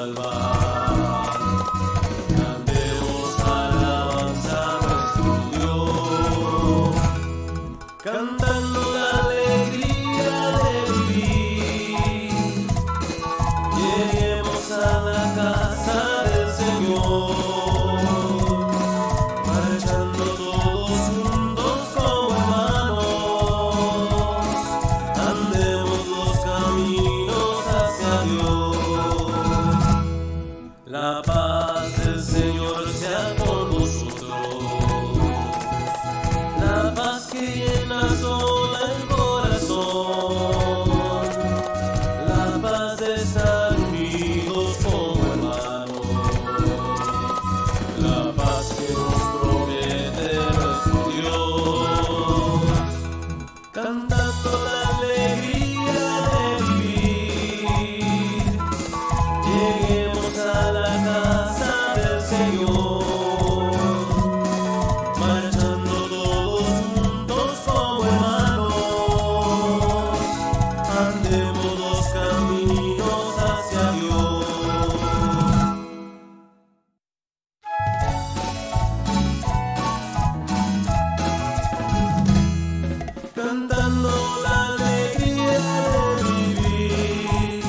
salvar. Cantemos alabanza a nuestro Dios, cantando la alegría de vivir. Lleguemos a la casa del Señor, marchando todos juntos como hermanos. Andemos los caminos hacia Dios. La paz del Señor sea con vosotros. La paz que llena sola el corazón. La paz de estar unidos como hermanos. La paz que nos promete nuestro Dios. Cantando la alegría de vivir. Lleguemos a la casa del Señor, marchando todos juntos como hermanos. Andemos los caminos hacia Dios. Cantando la alegría de vivir.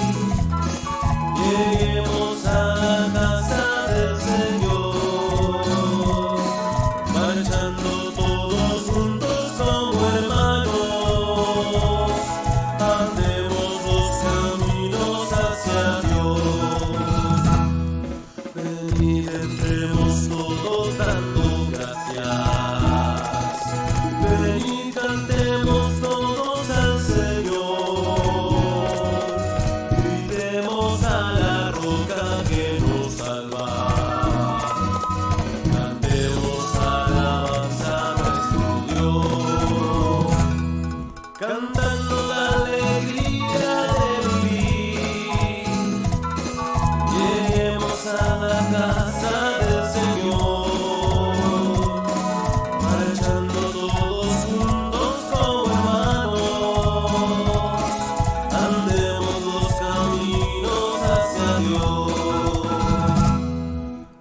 Lleguemos a la casa del Señor, marchando todos juntos como hermanos. Andemos los caminos hacia Dios. Venid, entremos todos dando gracias. Venid, cantemos todos al Señor. Gritemos a la roca que nos salva. Cantemos alabanza a nuestro Dios, cantando la alegría de vivir. Lleguemos a la casa del Señor, marchando todos juntos como hermanos. Andemos los caminos hacia Dios.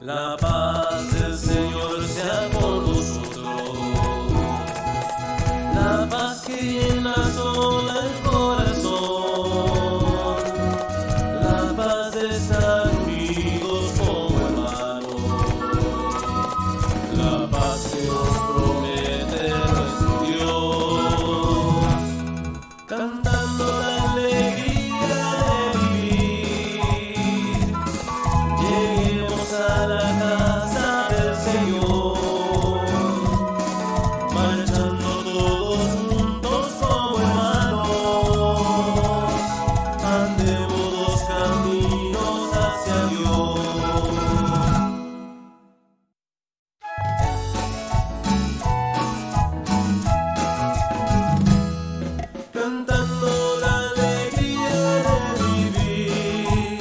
La paz del Señor sea con vosotros. La paz que llena sola el corazón. La paz de estar unidos como hermanos. La paz que nos promete nuestro Dios. Cantando la alegría de vivir. Lleguemos a la casa del Señor, marchando todos juntos como hermanos. Andemos los caminos hacia Dios. Cantando la alegría de vivir.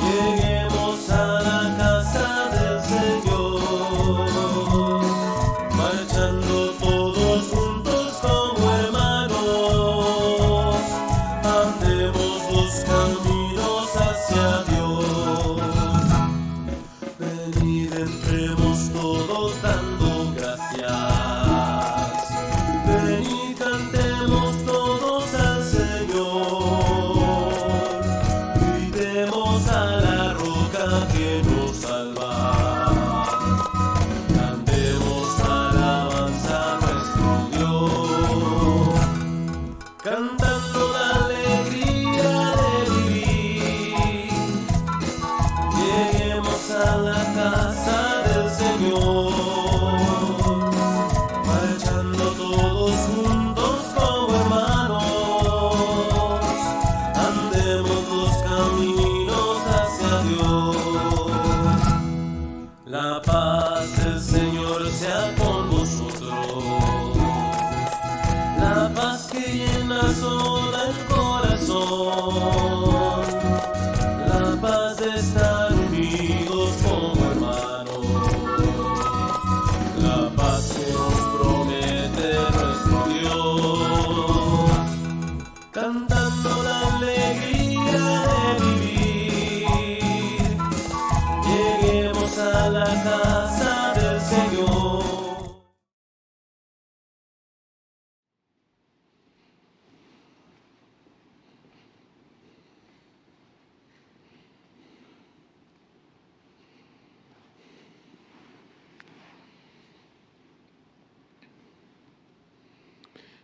Lleguemos a la casa del Señor, marchando todos juntos como hermanos. Andemos los caminos hacia Dios. Venid, entremos todos dando gracias. Venid, cantemos todos al Señor. Gritemos a la roca que nos salva. Cantemos alabanza a nuestro Dios, cantando la alegría de vivir.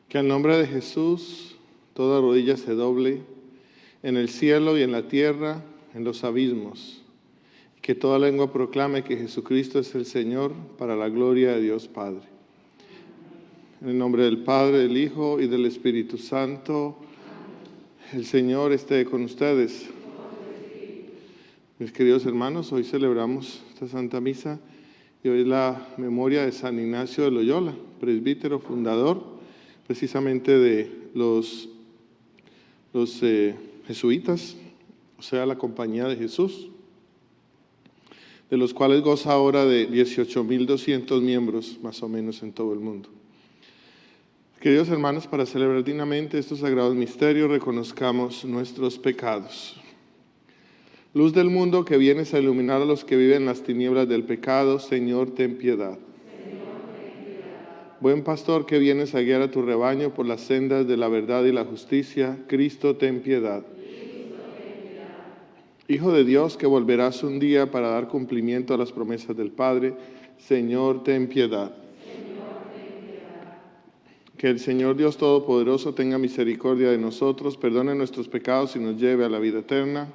Que al nombre de Jesús toda rodilla se doble en el cielo y en la tierra, en los abismos. Que toda lengua proclame que Jesucristo es el Señor, para la gloria de Dios Padre. En el nombre del Padre, del Hijo y del Espíritu Santo, el Señor esté con ustedes. Mis queridos hermanos, hoy celebramos esta Santa Misa y hoy es la memoria de San Ignacio de Loyola, presbítero fundador precisamente de los jesuitas, o sea, la Compañía de Jesús, de los cuales goza ahora de 18.200 miembros más o menos en todo el mundo. Queridos hermanos, para celebrar dignamente estos sagrados misterios, reconozcamos nuestros pecados. Luz del mundo que vienes a iluminar a los que viven en las tinieblas del pecado, Señor, ten piedad. Buen pastor que vienes a guiar a tu rebaño por las sendas de la verdad y la justicia, Cristo, ten piedad. Hijo de Dios, que volverás un día para dar cumplimiento a las promesas del Padre, Señor, ten piedad. Que el Señor Dios Todopoderoso tenga misericordia de nosotros, perdone nuestros pecados y nos lleve a la vida eterna. Amén.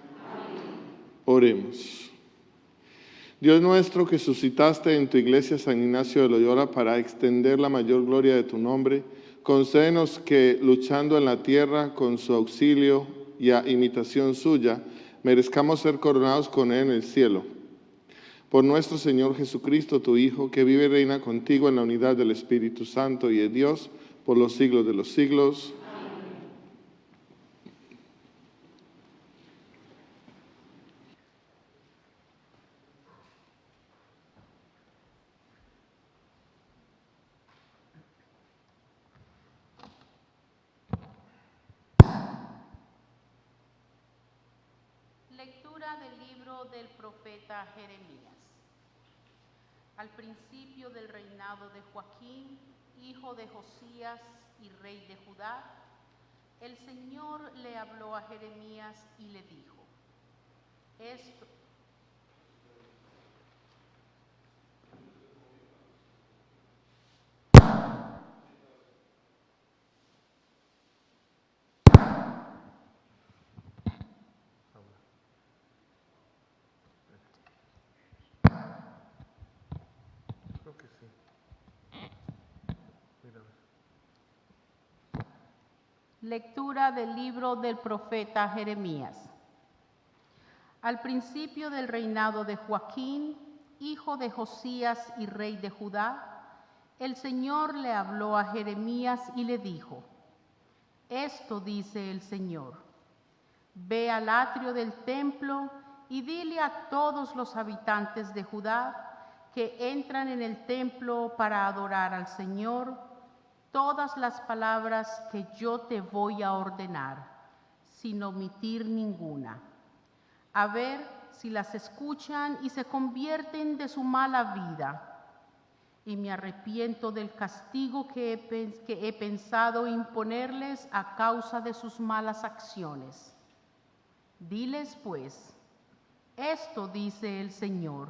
Oremos. Dios nuestro, que suscitaste en tu iglesia San Ignacio de Loyola para extender la mayor gloria de tu nombre, concédenos que, luchando en la tierra con su auxilio y a imitación suya, merezcamos ser coronados con él en el cielo. Por nuestro Señor Jesucristo, tu Hijo, que vive y reina contigo en la unidad del Espíritu Santo y de Dios, por los siglos de los siglos. Amén. Lectura del libro del profeta Jeremías. Al principio del reinado de Joaquín, hijo de Josías y rey de Judá, el Señor le habló a Jeremías y le dijo: Lectura del libro del profeta Jeremías. Al principio del reinado de Joaquín, hijo de Josías y rey de Judá, el Señor le habló a Jeremías y le dijo: Esto dice el Señor: Ve al atrio del templo y dile a todos los habitantes de Judá que entran en el templo para adorar al Señor todas las palabras que yo te voy a ordenar, sin omitir ninguna. A ver si las escuchan y se convierten de su mala vida. Y me arrepiento del castigo que he pensado imponerles a causa de sus malas acciones. Diles, pues, esto dice el Señor: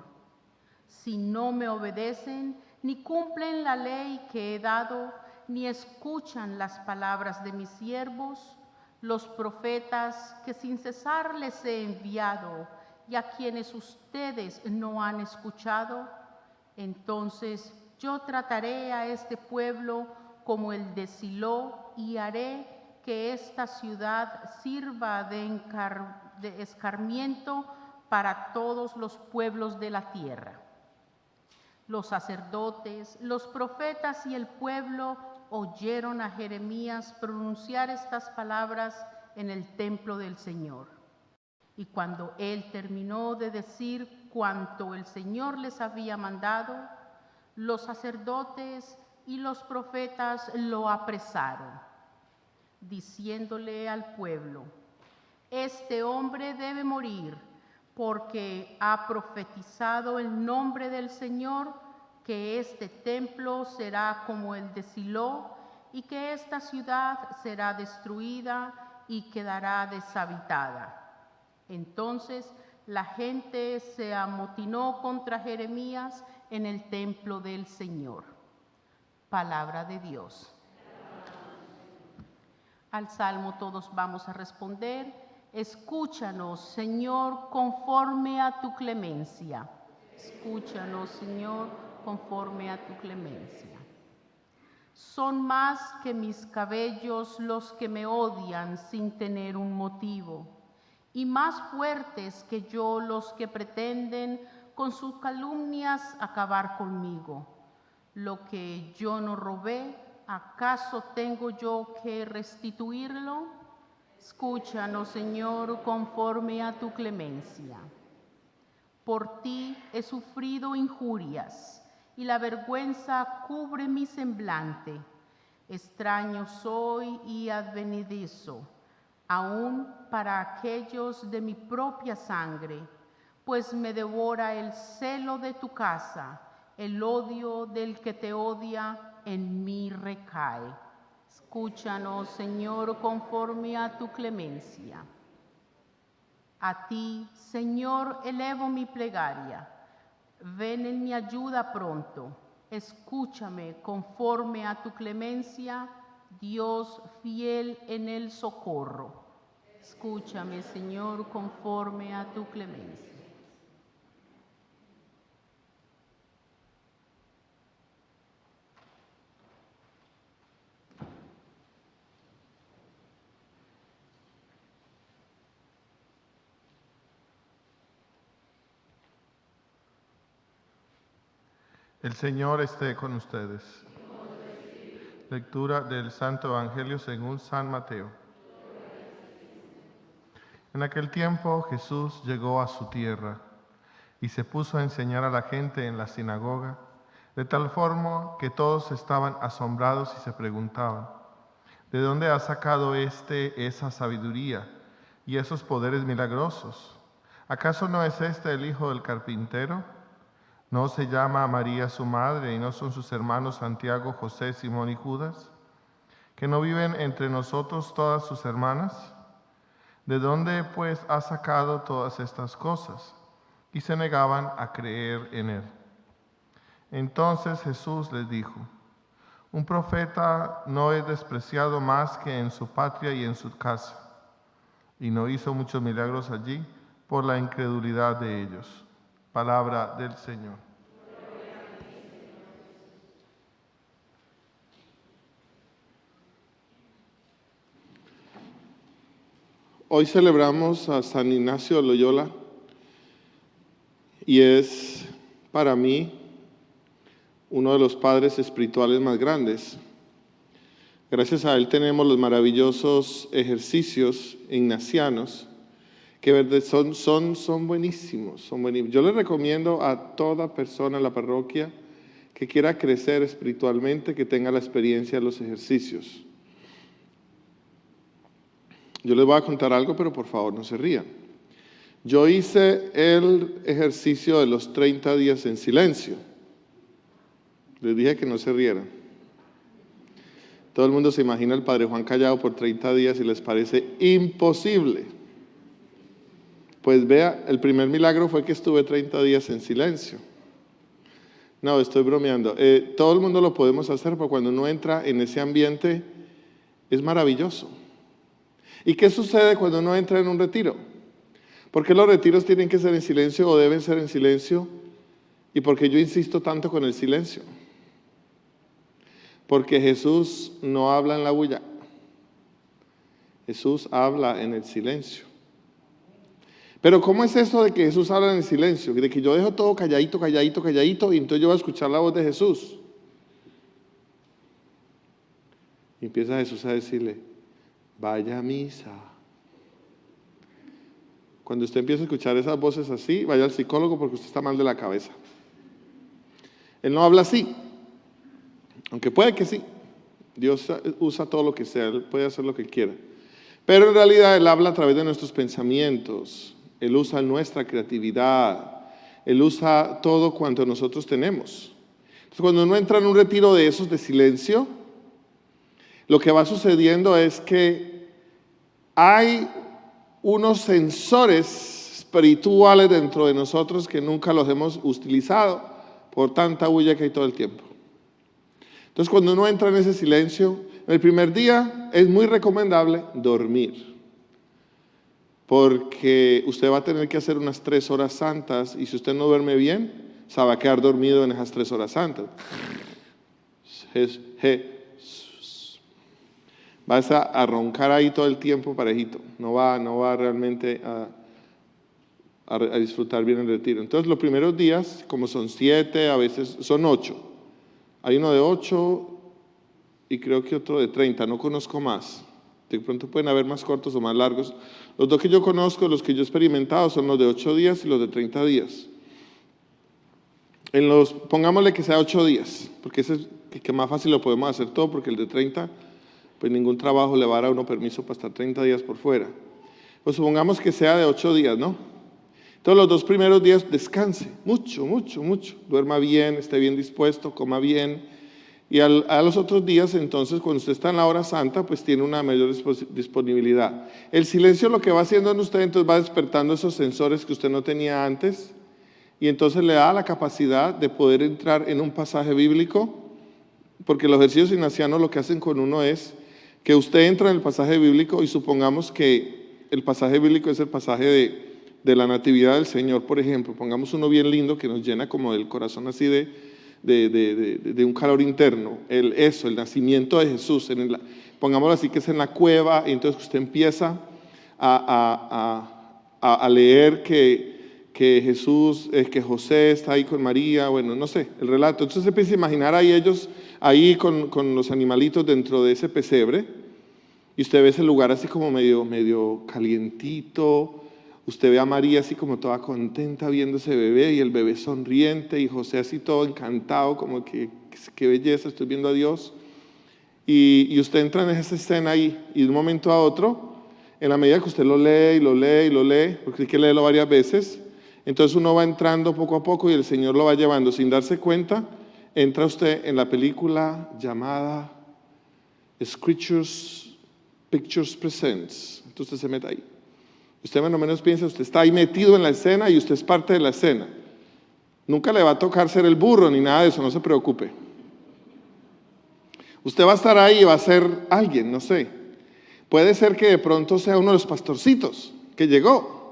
si no me obedecen ni cumplen la ley que he dado, ni escuchan las palabras de mis siervos, los profetas que sin cesar les he enviado y a quienes ustedes no han escuchado, entonces yo trataré a este pueblo como el de Silo y haré que esta ciudad sirva de escarmiento para todos los pueblos de la tierra. Los sacerdotes, los profetas y el pueblo oyeron a Jeremías pronunciar estas palabras en el templo del Señor. Y cuando él terminó de decir cuanto el Señor les había mandado, los sacerdotes y los profetas lo apresaron, diciéndole al pueblo: Este hombre debe morir, porque ha profetizado el nombre del Señor, que este templo será como el de Silo y que esta ciudad será destruida y quedará deshabitada. Entonces la gente se amotinó contra Jeremías en el templo del Señor. Palabra de Dios. Al Salmo todos vamos a responder. Escúchanos, Señor, conforme a tu clemencia. Escúchanos, Señor, conforme a tu clemencia. Son más que mis cabellos los que me odian sin tener un motivo, y más fuertes que yo los que pretenden con sus calumnias acabar conmigo. Lo que yo no robé, ¿acaso tengo yo que restituirlo? Escúchanos, Señor, conforme a tu clemencia. Por ti he sufrido injurias, y la vergüenza cubre mi semblante. Extraño soy y advenedizo, aún para aquellos de mi propia sangre, pues me devora el celo de tu casa, el odio del que te odia en mí recae. Escúchanos, Señor, conforme a tu clemencia. A ti, Señor, elevo mi plegaria. Ven en mi ayuda pronto. Escúchame conforme a tu clemencia, Dios fiel en el socorro. Escúchame, Señor, conforme a tu clemencia. El Señor esté con ustedes. Lectura del Santo Evangelio según San Mateo. En aquel tiempo Jesús llegó a su tierra y se puso a enseñar a la gente en la sinagoga, de tal forma que todos estaban asombrados y se preguntaban, ¿de dónde ha sacado esa sabiduría y esos poderes milagrosos? ¿Acaso no es este el hijo del carpintero? ¿No se llama María su madre y no son sus hermanos Santiago, José, Simón y Judas? ¿Que no viven entre nosotros todas sus hermanas? ¿De dónde pues ha sacado todas estas cosas? Y se negaban a creer en él. Entonces Jesús les dijo, un profeta no es despreciado más que en su patria y en su casa. Y no hizo muchos milagros allí por la incredulidad de ellos. Palabra del Señor. Hoy celebramos a San Ignacio de Loyola y es para mí uno de los padres espirituales más grandes. Gracias a él tenemos los maravillosos ejercicios ignacianos que son buenísimos, son buenísimos. Yo les recomiendo a toda persona en la parroquia que quiera crecer espiritualmente, que tenga la experiencia de los ejercicios. Yo les voy a contar algo, pero por favor no se rían. Yo hice el ejercicio de los 30 días en silencio. Les dije que no se rieran. Todo el mundo se imagina al Padre Juan callado por 30 días y les parece imposible. Pues vea, el primer milagro fue que estuve 30 días en silencio. No, estoy bromeando. Todo el mundo lo podemos hacer, pero cuando uno entra en ese ambiente es maravilloso. ¿Y qué sucede cuando uno entra en un retiro? ¿Por qué los retiros tienen que ser en silencio o deben ser en silencio? ¿Y por qué yo insisto tanto con el silencio? Porque Jesús no habla en la bulla. Jesús habla en el silencio. Pero ¿cómo es eso de que Jesús habla en el silencio? De que yo dejo todo calladito, calladito, calladito y entonces yo voy a escuchar la voz de Jesús. Y empieza Jesús a decirle, vaya a misa. Cuando usted empieza a escuchar esas voces así, vaya al psicólogo porque usted está mal de la cabeza. Él no habla así, aunque puede que sí. Dios usa todo lo que sea, Él puede hacer lo que quiera. Pero en realidad Él habla a través de nuestros pensamientos. Él usa nuestra creatividad, Él usa todo cuanto nosotros tenemos. Entonces, cuando uno entra en un retiro de esos de silencio, lo que va sucediendo es que hay unos sensores espirituales dentro de nosotros que nunca los hemos utilizado por tanta bulla que hay todo el tiempo. Entonces, cuando uno entra en ese silencio, el primer día es muy recomendable dormir, porque usted va a tener que hacer unas 3 horas santas y si usted no duerme bien, se va a quedar dormido en esas 3 horas santas. Vas a roncar ahí todo el tiempo parejito, no va realmente a disfrutar bien el retiro. Entonces los primeros días, como son 7, a veces son 8. Hay uno de 8 y creo que otro de 30, no conozco más. De pronto pueden haber más cortos o más largos. Los 2 que yo conozco, los que yo he experimentado, son los de 8 días y los de 30 días. Pongámosle que sea 8 días, porque ese es el que más fácil lo podemos hacer todo, porque el de 30, pues ningún trabajo le va a dar a uno permiso para estar 30 días por fuera. Pues supongamos que sea de 8 días, ¿no? Entonces los 2 primeros días descanse, mucho. Duerma bien, esté bien dispuesto, coma bien. Y a los otros días, entonces, cuando usted está en la hora santa, pues tiene una mayor disponibilidad. El silencio lo que va haciendo en usted, entonces va despertando esos sensores que usted no tenía antes, y entonces le da la capacidad de poder entrar en un pasaje bíblico, porque los ejercicios ignacianos lo que hacen con uno es que usted entra en el pasaje bíblico y supongamos que el pasaje bíblico es el pasaje de la natividad del Señor, por ejemplo. Pongamos uno bien lindo que nos llena como del corazón así de un calor interno. El nacimiento de Jesús. Pongámoslo así que es en la cueva, y entonces usted empieza a leer que Jesús, que José está ahí con María, bueno, no sé, el relato. Entonces se empieza a imaginar ahí ellos, ahí con los animalitos dentro de ese pesebre, y usted ve ese lugar así como medio calientito. Usted ve a María así como toda contenta viendo ese bebé, y el bebé sonriente, y José así todo encantado, como que qué belleza, estoy viendo a Dios. Y usted entra en esa escena ahí, y de un momento a otro, en la medida que usted lo lee, porque hay que leerlo varias veces, entonces uno va entrando poco a poco y el Señor lo va llevando sin darse cuenta. Entra usted en la película llamada Scriptures Pictures Presents. Entonces usted se mete ahí. Usted más o menos piensa, usted está ahí metido en la escena y usted es parte de la escena. Nunca le va a tocar ser el burro ni nada de eso, no se preocupe. Usted va a estar ahí y va a ser alguien, no sé. Puede ser que de pronto sea uno de los pastorcitos que llegó.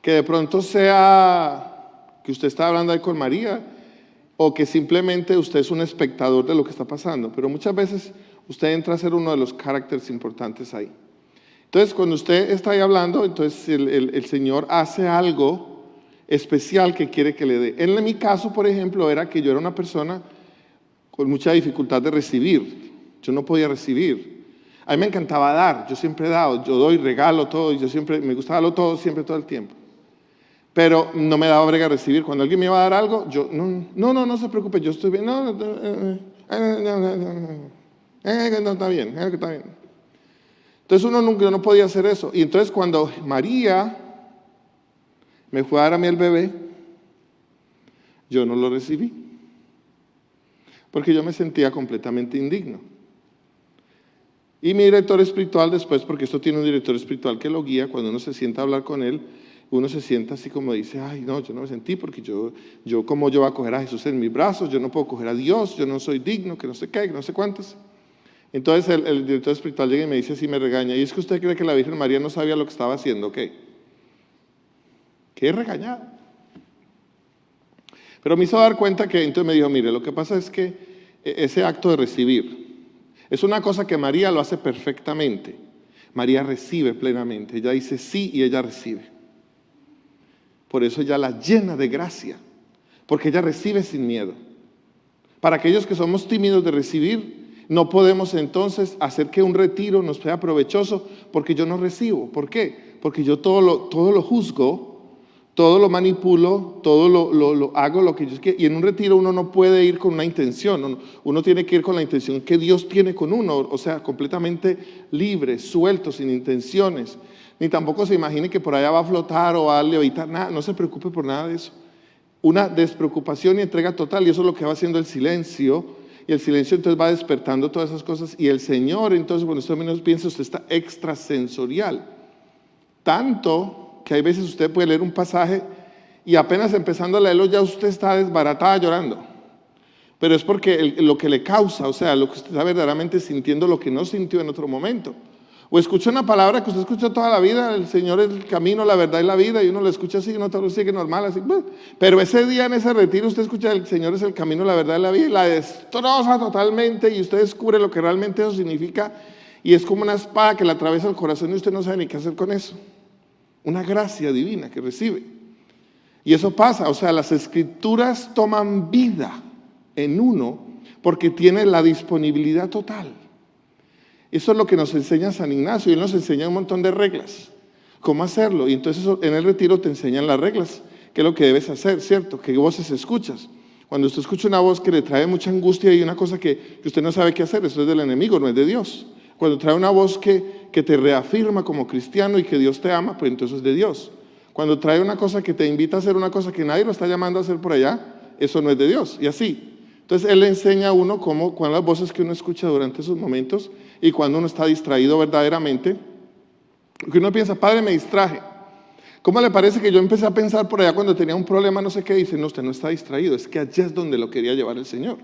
Que de pronto sea que usted está hablando ahí con María, o que simplemente usted es un espectador de lo que está pasando. Pero muchas veces usted entra a ser uno de los caracteres importantes ahí. Entonces, cuando usted está ahí hablando, entonces el Señor hace algo especial que quiere que le dé. En mi caso, por ejemplo, era que yo era una persona con mucha dificultad de recibir. Yo no podía recibir. A mí me encantaba dar, yo siempre he dado, yo doy, regalo todo, y yo siempre, me gustaba darlo todo, siempre, todo el tiempo. Pero no me daba brega recibir. Cuando alguien me iba a dar algo, yo, no se preocupe, yo estoy bien, no, está bien, está bien. Entonces yo no podía hacer eso. Y entonces cuando María me fue a dar a mí el bebé, yo no lo recibí, porque yo me sentía completamente indigno. Y mi director espiritual después, porque esto tiene un director espiritual que lo guía, cuando uno se sienta a hablar con él, uno se sienta así como dice, ay no, yo no me sentí, porque ¿cómo yo voy a coger a Jesús en mis brazos? Yo no puedo coger a Dios, yo no soy digno, que no sé qué, que no sé cuántas. Entonces el director espiritual llega y me dice así, me regaña, ¿y es que usted cree que la Virgen María no sabía lo que estaba haciendo? ¿Qué regañada? Pero me hizo dar cuenta que, entonces me dijo, mire, lo que pasa es que ese acto de recibir es una cosa que María lo hace perfectamente. María recibe plenamente, ella dice sí y ella recibe. Por eso ella la llena de gracia, porque ella recibe sin miedo. Para aquellos que somos tímidos de recibir, no podemos entonces hacer que un retiro nos sea provechoso, porque yo no recibo. ¿Por qué? Porque yo todo lo juzgo, todo lo manipulo, todo lo hago lo que yo quiero. Y en un retiro uno no puede ir con una intención, uno tiene que ir con la intención que Dios tiene con uno, o sea, completamente libre, suelto, sin intenciones. Ni tampoco se imagine que por allá va a flotar o va a levitar, nada, no se preocupe por nada de eso. Una despreocupación y entrega total, y eso es lo que va haciendo el silencio, y el silencio entonces va despertando todas esas cosas, y el Señor entonces cuando usted menos piensa, usted está extrasensorial, tanto que hay veces usted puede leer un pasaje y apenas empezando a leerlo ya usted está desbaratada llorando, Pero es porque lo que le causa, o sea, lo que usted está verdaderamente sintiendo, lo que no sintió en otro momento. O escucha una palabra que usted escuchó toda la vida, el Señor es el camino, la verdad y la vida, y uno lo escucha así, y uno todo lo sigue normal, así. Pero ese día en ese retiro usted escucha el Señor es el camino, la verdad y la vida, y la destroza totalmente, y usted descubre lo que realmente eso significa, y es como una espada que le atraviesa el corazón y usted no sabe ni qué hacer con eso. Una gracia divina que recibe. Y eso pasa, o sea, las escrituras toman vida en uno porque tiene la disponibilidad total. Eso es lo que nos enseña San Ignacio, y él nos enseña un montón de reglas, cómo hacerlo. Y entonces en el retiro te enseñan las reglas, qué es lo que debes hacer, ¿cierto? ¿Qué voces escuchas? Cuando usted escucha una voz que le trae mucha angustia y una cosa que usted no sabe qué hacer, eso es del enemigo, no es de Dios. Cuando trae una voz que te reafirma como cristiano y que Dios te ama, pues entonces es de Dios. Cuando trae una cosa que te invita a hacer una cosa que nadie lo está llamando a hacer por allá, eso no es de Dios, y así. Entonces él le enseña a uno cuáles las voces que uno escucha durante esos momentos y cuando uno está distraído verdaderamente. Porque uno piensa, padre, me distraje. ¿Cómo le parece que yo empecé a pensar por allá cuando tenía un problema, no sé qué? Dice, no, usted no está distraído, es que allá es donde lo quería llevar el Señor.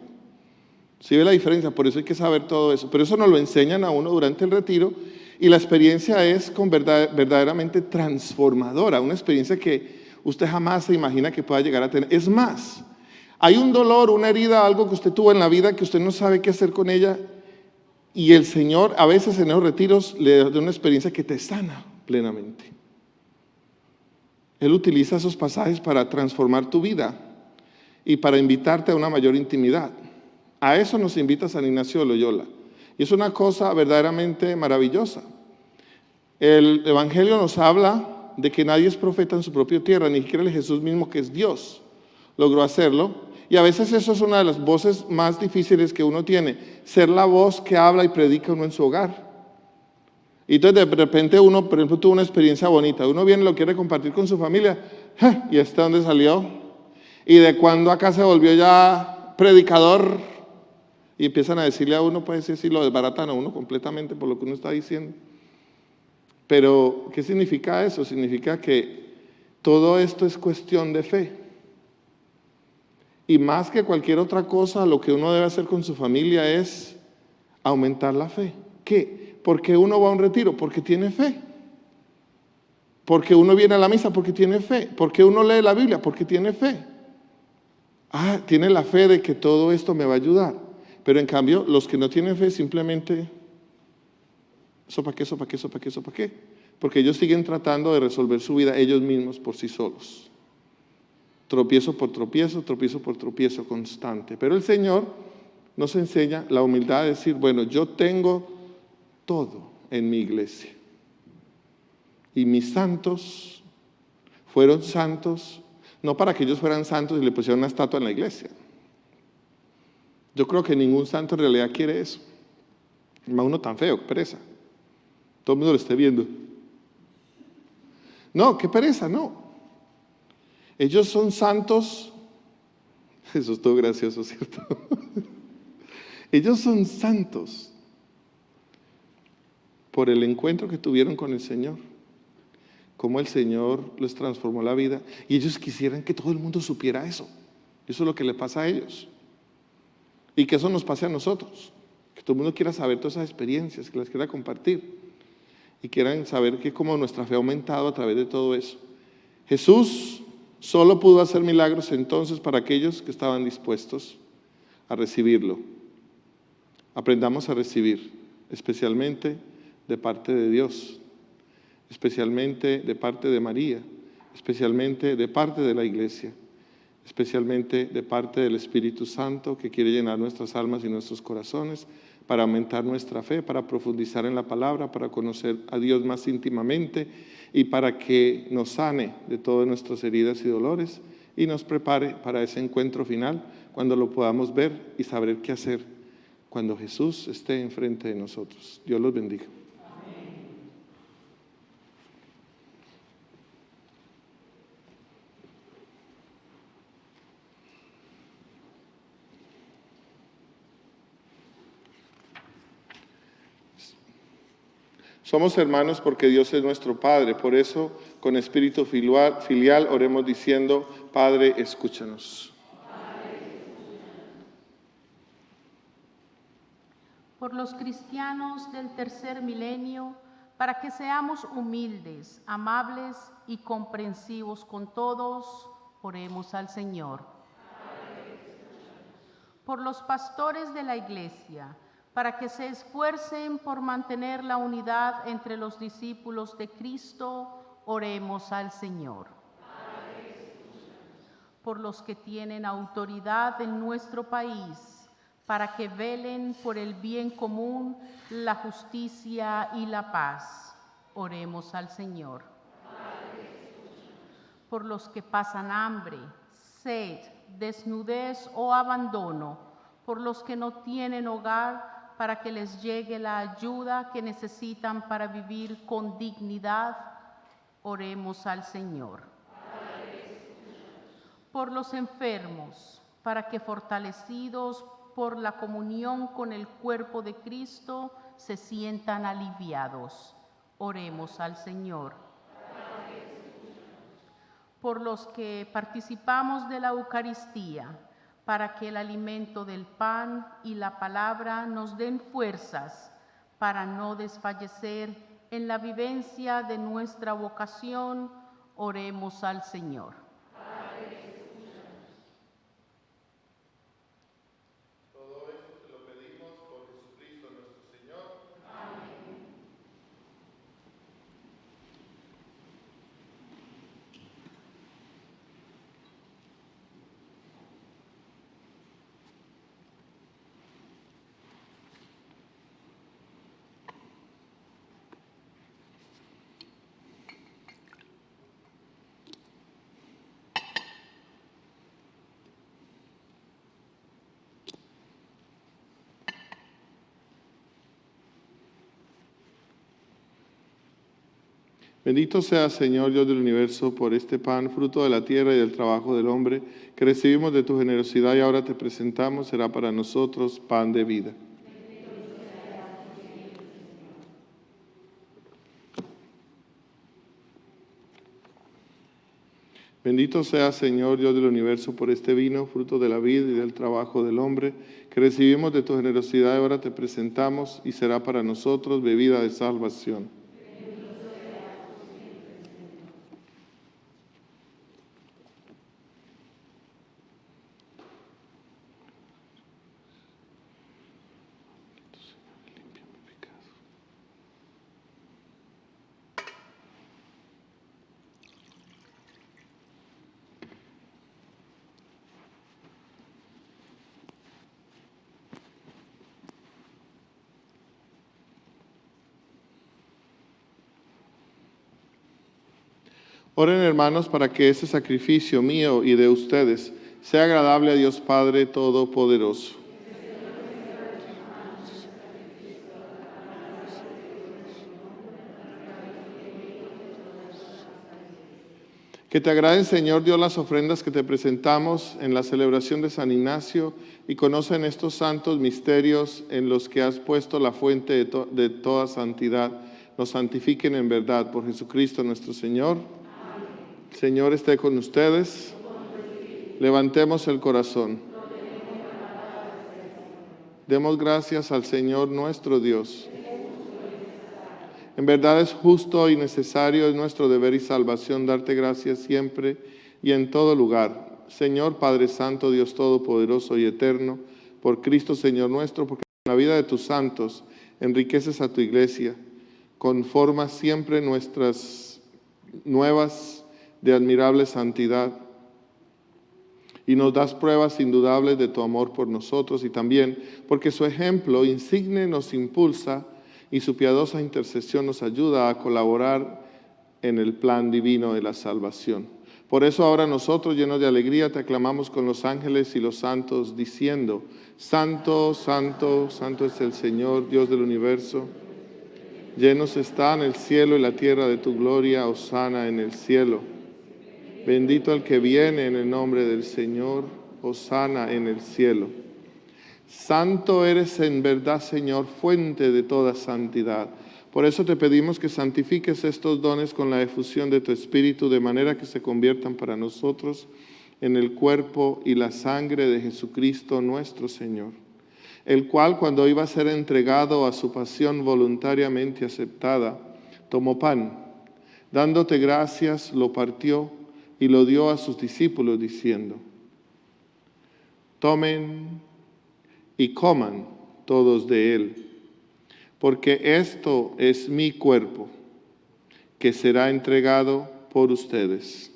¿Sí ve la diferencia? Por eso hay que saber todo eso. Pero eso nos lo enseñan a uno durante el retiro y la experiencia es verdaderamente transformadora, una experiencia que usted jamás se imagina que pueda llegar a tener. Es más, hay un dolor, una herida, algo que usted tuvo en la vida que usted no sabe qué hacer con ella y el Señor a veces en esos retiros le da una experiencia que te sana plenamente. Él utiliza esos pasajes para transformar tu vida y para invitarte a una mayor intimidad. A eso nos invita San Ignacio de Loyola. Y es una cosa verdaderamente maravillosa. El Evangelio nos habla de que nadie es profeta en su propia tierra, ni siquiera el Jesús mismo que es Dios logró hacerlo. Y a veces eso es una de las voces más difíciles que uno tiene, ser la voz que habla y predica uno en su hogar. Y entonces de repente uno, por ejemplo, tuvo una experiencia bonita, uno viene y lo quiere compartir con su familia, ¿y este dónde salió? ¿Y de cuándo acá se volvió ya predicador? Y empiezan a decirle a uno, pues sí, lo desbaratan a uno completamente por lo que uno está diciendo. Pero, ¿qué significa eso? Significa que todo esto es cuestión de fe. Y más que cualquier otra cosa, lo que uno debe hacer con su familia es aumentar la fe. ¿Qué? ¿Por qué uno va a un retiro? Porque tiene fe. ¿Por qué uno viene a la misa? Porque tiene fe. ¿Por qué uno lee la Biblia? Porque tiene fe. Tiene la fe de que todo esto me va a ayudar. Pero en cambio, los que no tienen fe simplemente, ¿eso para qué, eso para qué, eso para qué, eso para qué? Porque ellos siguen tratando de resolver su vida ellos mismos por sí solos. Tropiezo por tropiezo constante. Pero el Señor nos enseña la humildad de decir, bueno, yo tengo todo en mi iglesia. Y mis santos fueron santos, no para que ellos fueran santos y le pusieran una estatua en la iglesia. Yo creo que ningún santo en realidad quiere eso. Más uno tan feo, qué pereza. Todo el mundo lo esté viendo. No, qué pereza, no. Ellos son santos. Eso es todo gracioso, ¿cierto? Ellos son santos por el encuentro que tuvieron con el Señor. Cómo el Señor les transformó la vida. Y ellos quisieran que todo el mundo supiera eso. Eso es lo que le pasa a ellos. Y que eso nos pase a nosotros, que todo el mundo quiera saber todas esas experiencias, que las quiera compartir y quieran saber que como nuestra fe ha aumentado a través de todo eso. Jesús solo pudo hacer milagros entonces para aquellos que estaban dispuestos a recibirlo. Aprendamos a recibir, especialmente de parte de Dios, especialmente de parte de María, especialmente de parte de la Iglesia, especialmente de parte del Espíritu Santo que quiere llenar nuestras almas y nuestros corazones para aumentar nuestra fe, para profundizar en la palabra, para conocer a Dios más íntimamente y para que nos sane de todas nuestras heridas y dolores y nos prepare para ese encuentro final cuando lo podamos ver y saber qué hacer cuando Jesús esté enfrente de nosotros. Dios los bendiga. Somos hermanos porque Dios es nuestro Padre, por eso con espíritu filial oremos diciendo, Padre, escúchanos. por los cristianos del tercer milenio, para que seamos humildes, amables y comprensivos con todos, oremos al Señor. Por los pastores de la Iglesia, para que se esfuercen por mantener la unidad entre los discípulos de Cristo, oremos al Señor. Por los que tienen autoridad en nuestro país, para que velen por el bien común, la justicia y la paz, oremos al Señor. Por los que pasan hambre, sed, desnudez o abandono, por los que no tienen hogar, para que les llegue la ayuda que necesitan para vivir con dignidad, oremos al Señor. Por los enfermos, para que fortalecidos por la comunión con el cuerpo de Cristo se sientan aliviados, oremos al Señor. Por los que participamos de la Eucaristía, para que el alimento del pan y la palabra nos den fuerzas para no desfallecer en la vivencia de nuestra vocación, oremos al Señor. Todo esto te lo pedimos por Jesucristo nuestro Señor. Bendito sea, Señor, Dios del universo, por este pan, fruto de la tierra y del trabajo del hombre, que recibimos de tu generosidad y ahora te presentamos, será para nosotros pan de vida. Bendito sea, Señor, Dios del universo, por este vino, fruto de la vida y del trabajo del hombre, que recibimos de tu generosidad y ahora te presentamos y será para nosotros bebida de salvación. Oren, hermanos, para que este sacrificio mío y de ustedes sea agradable a Dios Padre Todopoderoso. Que te agraden, Señor Dios, las ofrendas que te presentamos en la celebración de San Ignacio y conocen estos santos misterios en los que has puesto la fuente de toda santidad. Nos santifiquen en verdad por Jesucristo nuestro Señor. El Señor esté con ustedes. Levantemos el corazón. Demos gracias al Señor nuestro Dios. En verdad es justo y necesario, es nuestro deber y salvación darte gracias siempre y en todo lugar. Señor Padre Santo, Dios Todopoderoso y Eterno, por Cristo Señor nuestro, porque en la vida de tus santos enriqueces a tu iglesia, conformas siempre nuestras nuevas de admirable santidad y nos das pruebas indudables de tu amor por nosotros y también porque su ejemplo insigne nos impulsa y su piadosa intercesión nos ayuda a colaborar en el plan divino de la salvación. Por eso ahora nosotros, llenos de alegría, te aclamamos con los ángeles y los santos, diciendo: Santo, santo, santo es el Señor, Dios del universo. Llenos están el cielo y la tierra de tu gloria, hosana en el cielo. Bendito el que viene en el nombre del Señor, hosana en el cielo. Santo eres en verdad, Señor, fuente de toda santidad. Por eso te pedimos que santifiques estos dones con la efusión de tu Espíritu, de manera que se conviertan para nosotros en el cuerpo y la sangre de Jesucristo nuestro Señor. el cual cuando iba a ser entregado a su pasión voluntariamente aceptada, tomó pan, dándote gracias, lo partió y lo dio a sus discípulos diciendo: tomen y coman todos de él, porque esto es mi cuerpo, que será entregado por ustedes.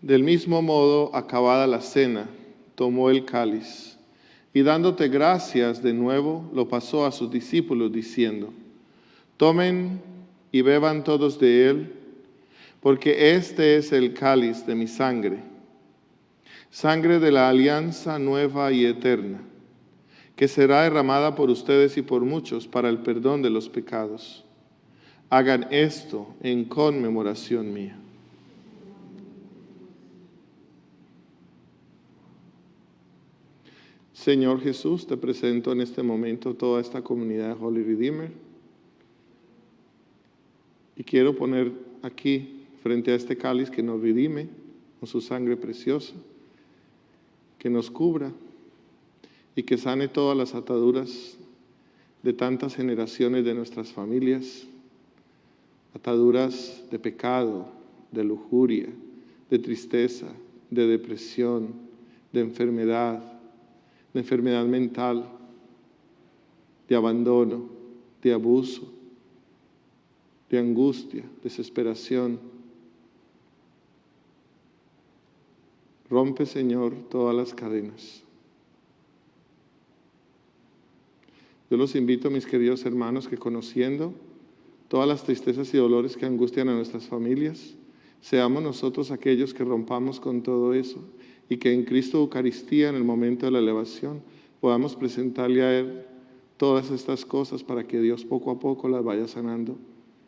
Del mismo modo, acabada la cena, tomó el cáliz y dándote gracias de nuevo, lo pasó a sus discípulos diciendo: tomen y beban todos de él, porque este es el cáliz de mi sangre, sangre de la alianza nueva y eterna, que será derramada por ustedes y por muchos para el perdón de los pecados. Hagan esto en conmemoración mía. Señor Jesús, te presento en este momento toda esta comunidad de Holy Redeemer y quiero poner aquí, frente a este cáliz que nos redime con su sangre preciosa, que nos cubra y que sane todas las ataduras de tantas generaciones de nuestras familias, ataduras de pecado, de lujuria, de tristeza, de depresión, de enfermedad mental, de abandono, de abuso, de angustia, desesperación. Rompe, Señor, todas las cadenas. Yo los invito, mis queridos hermanos, que conociendo todas las tristezas y dolores que angustian a nuestras familias, seamos nosotros aquellos que rompamos con todo eso y que en Cristo Eucaristía, en el momento de la elevación, podamos presentarle a Él todas estas cosas para que Dios poco a poco las vaya sanando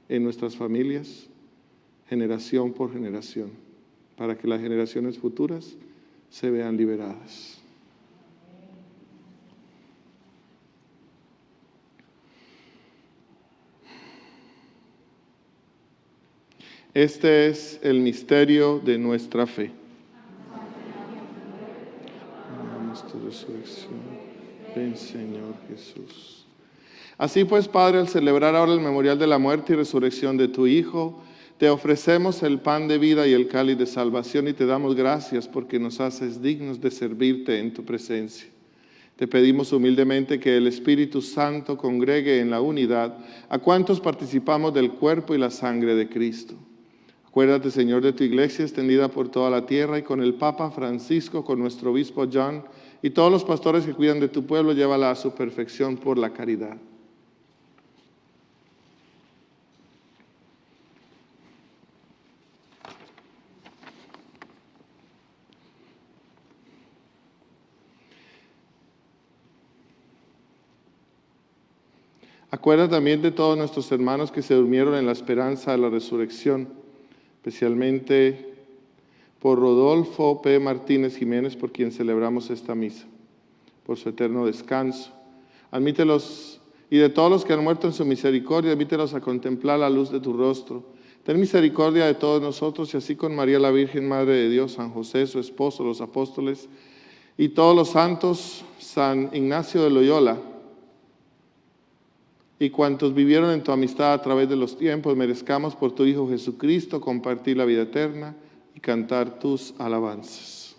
en nuestras familias, generación por generación, para que las generaciones futuras se vean liberadas. Este es el misterio de nuestra fe. Tu resurrección. Ven, Señor Jesús. Así pues, Padre, al celebrar ahora el memorial de la muerte y resurrección de tu Hijo, te ofrecemos el pan de vida y el cáliz de salvación y te damos gracias porque nos haces dignos de servirte en tu presencia. Te pedimos humildemente que el Espíritu Santo congregue en la unidad a cuantos participamos del cuerpo y la sangre de Cristo. Acuérdate, Señor, de tu iglesia extendida por toda la tierra y con el Papa Francisco, con nuestro obispo John y todos los pastores que cuidan de tu pueblo, llévala a su perfección por la caridad. Acuérdate también de todos nuestros hermanos que se durmieron en la esperanza de la resurrección, especialmente por Rodolfo P. Martínez Jiménez, por quien celebramos esta misa, por su eterno descanso. Admítelos, y de todos los que han muerto en su misericordia, admítelos a contemplar la luz de tu rostro. Ten misericordia de todos nosotros, y así con María la Virgen, Madre de Dios, San José, su esposo, los apóstoles, y todos los santos, San Ignacio de Loyola, y cuantos vivieron en tu amistad a través de los tiempos, merezcamos por tu Hijo Jesucristo compartir la vida eterna y cantar tus alabanzas.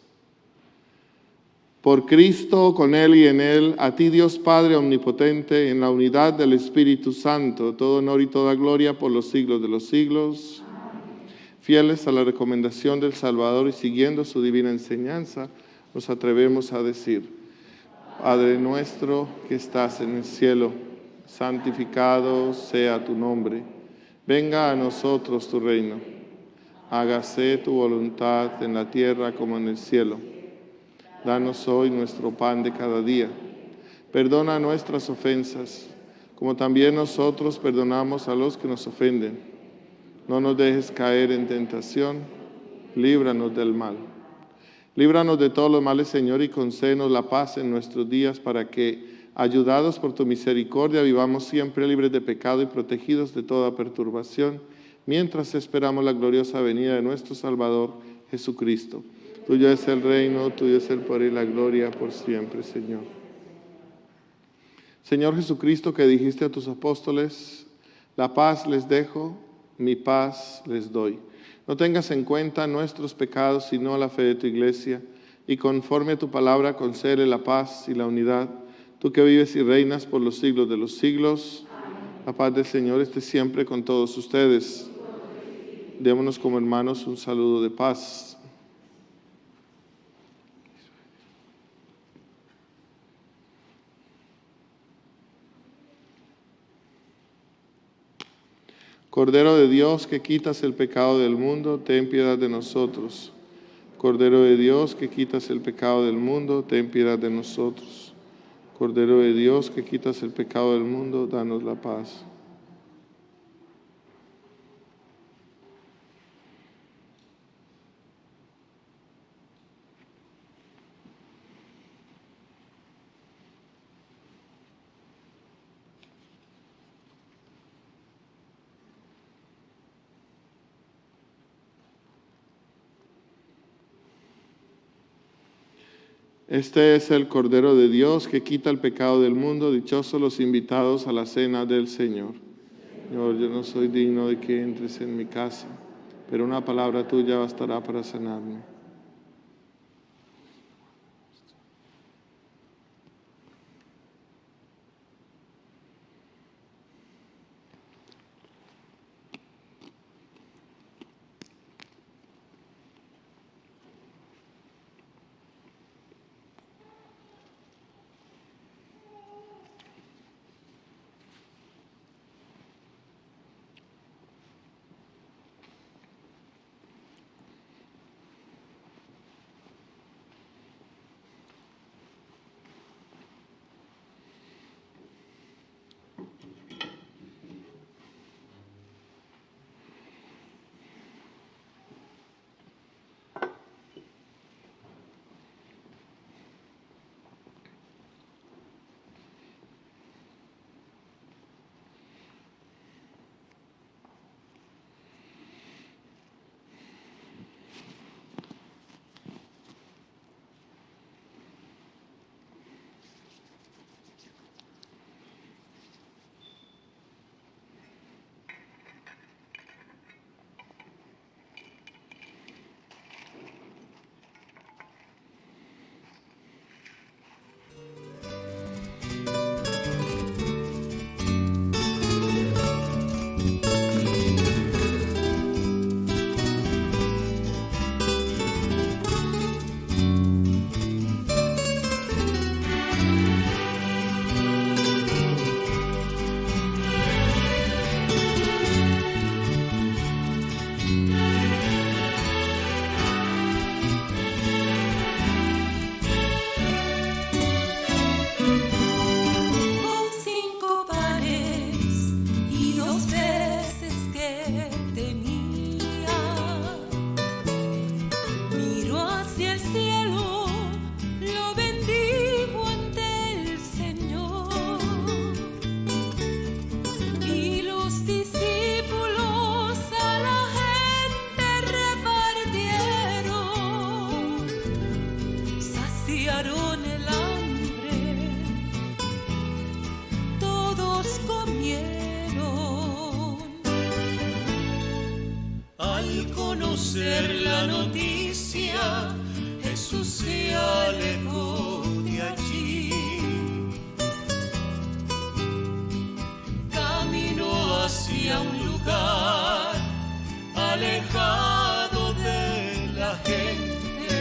Por Cristo, con Él y en Él, a ti Dios Padre Omnipotente, en la unidad del Espíritu Santo, todo honor y toda gloria por los siglos de los siglos. Fieles a la recomendación del Salvador y siguiendo su divina enseñanza, nos atrevemos a decir: Padre nuestro que estás en el cielo, santificado sea tu nombre. Venga a nosotros tu reino. Hágase tu voluntad en la tierra como en el cielo. Danos hoy nuestro pan de cada día. Perdona nuestras ofensas, como también nosotros perdonamos a los que nos ofenden. No nos dejes caer en tentación, líbranos del mal. Líbranos de todos los males, Señor, y concédenos la paz en nuestros días, para que, ayudados por tu misericordia, vivamos siempre libres de pecado y protegidos de toda perturbación, mientras esperamos la gloriosa venida de nuestro Salvador, Jesucristo. Tuyo es el reino, tuyo es el poder y la gloria por siempre, Señor. Señor Jesucristo, que dijiste a tus apóstoles: la paz les dejo, mi paz les doy. No tengas en cuenta nuestros pecados, sino la fe de tu iglesia, y conforme a tu palabra concédele la paz y la unidad. Tú que vives y reinas por los siglos de los siglos. Amén. La paz del Señor esté siempre con todos ustedes. Démonos como hermanos un saludo de paz. Cordero de Dios, que quitas el pecado del mundo, ten piedad de nosotros. Cordero de Dios, que quitas el pecado del mundo, ten piedad de nosotros. Cordero de Dios, que quitas el pecado del mundo, danos la paz. Este es el Cordero de Dios que quita el pecado del mundo. Dichosos los invitados a la cena del Señor. Señor, yo no soy digno de que entres en mi casa, pero una palabra tuya bastará para sanarme. conocer la noticia, Jesús se alejó de allí. Caminó hacia un lugar alejado de la gente,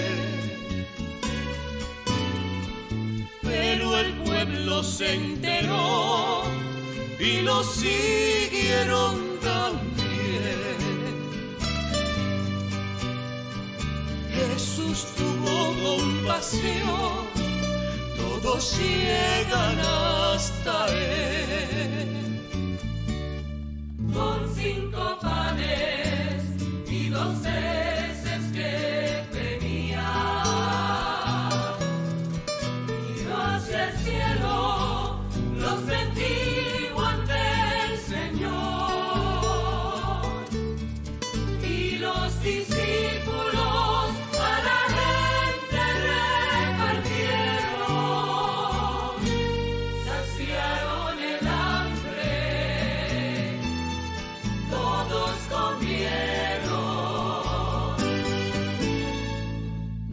pero el pueblo se enteró y lo siguieron también. Jesús tuvo compasión, todos llegan hasta Él. Con 5 panes y 2 peces que tenía,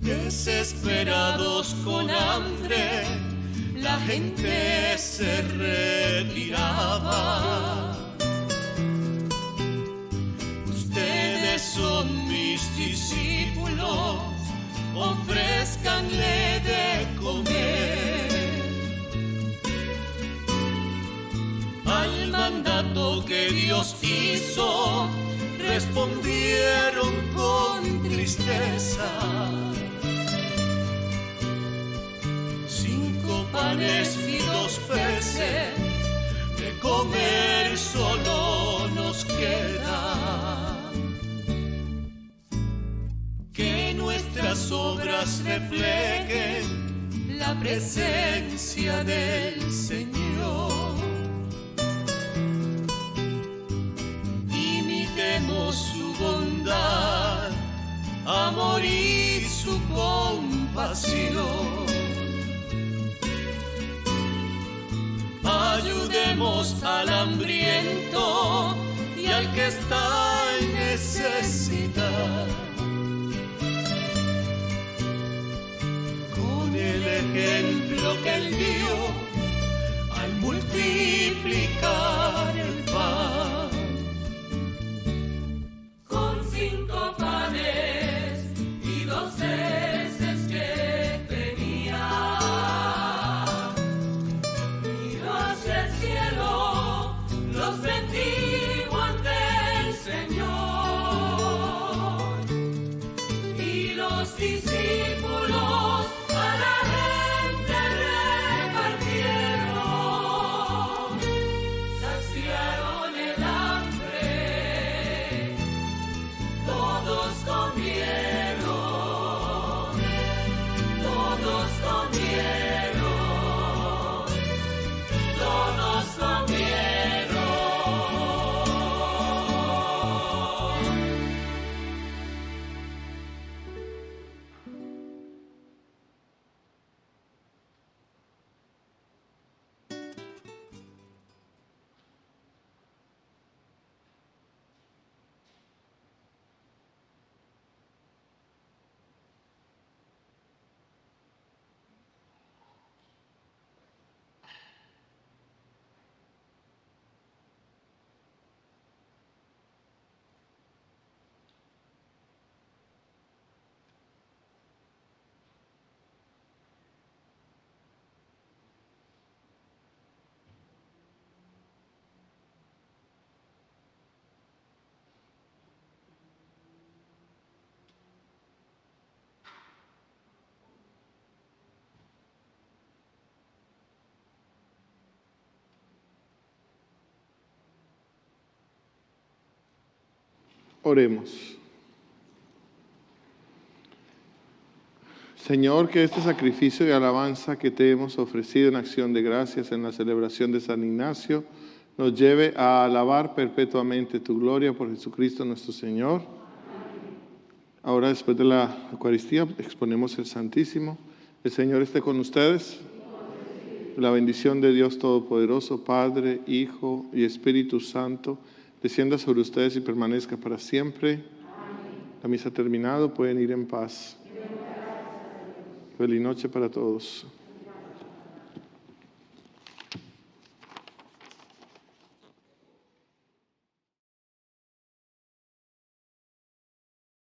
Desesperados con hambre, la gente se retiraba. Ustedes son mis discípulos, ofrézcanle de comer. Al mandato que Dios hizo, respondieron con tristeza. 5 panes y 2 peces, de comer solo nos queda. Que nuestras obras reflejen la presencia del Señor. Imitemos su bondad, amor y su compasión. Ayudemos al hambriento y al que está en necesidad. Con el ejemplo que Él dio al multiplicar el pan. Con 5 panes y 2 peces que tenía, miró hacia el cielo, los bendijo ante el Señor. Y los discípulos a la gente repartieron, saciaron el hambre. Todos comieron, todos comieron, todos comieron. Oremos. Señor, que este sacrificio de alabanza que te hemos ofrecido en acción de gracias en la celebración de San Ignacio nos lleve a alabar perpetuamente tu gloria por Jesucristo nuestro Señor. Ahora, después de la Eucaristía, exponemos el Santísimo. El Señor esté con ustedes. La bendición de Dios Todopoderoso, Padre, Hijo y Espíritu Santo, descienda sobre ustedes y permanezca para siempre. La misa ha terminado, pueden ir en paz. Feliz noche para todos.